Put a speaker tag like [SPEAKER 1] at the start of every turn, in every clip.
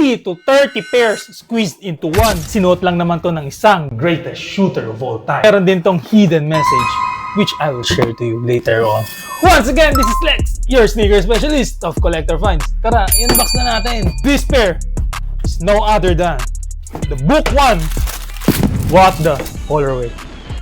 [SPEAKER 1] 20 to 30 pairs squeezed into one. Sinuot lang naman to ng isang greatest shooter of all time. Meron din tong hidden message, which I will share to you later on. Once again, this is Lex, your sneaker specialist of collector finds. Tara, unbox na natin. This pair is no other than the Book 1 What the colorway.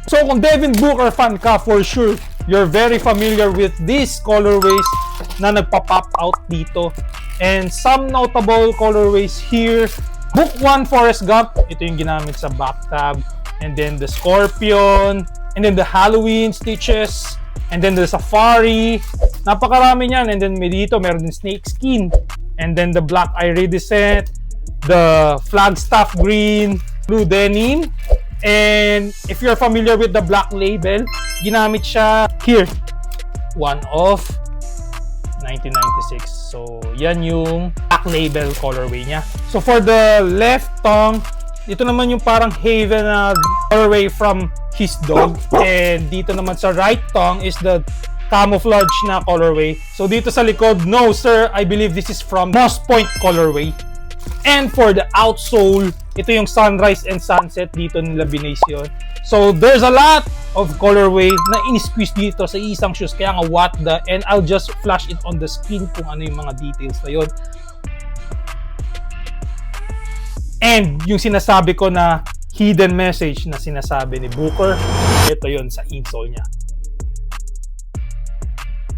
[SPEAKER 1] So kung Devin Booker fan ka, for sure, you're very familiar with these colorways na nagpa-pop out dito. And some notable colorways here. Book 1 Forrest Gump, ito yung ginamit sa back tab. And then the Scorpion, and then the Halloween stitches, and then the Safari. Napakarami niyan. And then may dito, meron din snake skin. And then the black iridescent, the Flagstaff green, blue denim. And if you're familiar with the black label, ginamit siya here. One of 1996. So, yan yung black label colorway niya. So, for the left tongue, ito naman yung parang Haven na colorway from his dog. And dito naman sa right tongue is the camouflage na colorway. So, dito sa likod, no sir, I believe this is from Moss Point colorway. And for the outsole, ito yung sunrise and sunset, dito nila binase yun. So, there's a lot of colorway na in-squeeze dito sa isang shoes. Kaya nga, what the... And I'll just flash it on the screen kung ano yung mga details na yun. And yung sinasabi ko na hidden message na sinasabi ni Booker, ito yun sa insole niya.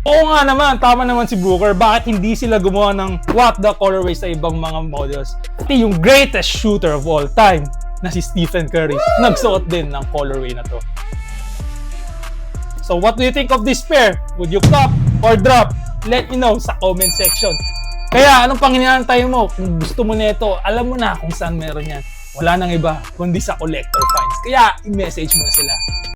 [SPEAKER 1] Oo nga naman, tama naman si Booker. Bakit hindi sila gumawa ng what the colorway sa ibang mga models? Pati yung greatest shooter of all time na si Stephen Curry, nagsuot din ng colorway na to. So what do you think of this pair? Would you cop or drop? Let me know sa comment section. Kaya anong pang hinihintay mo? Kung gusto mo nito, alam mo na kung saan meron yan. Wala nang iba kundi sa collector finds. Kaya i-message mo na sila.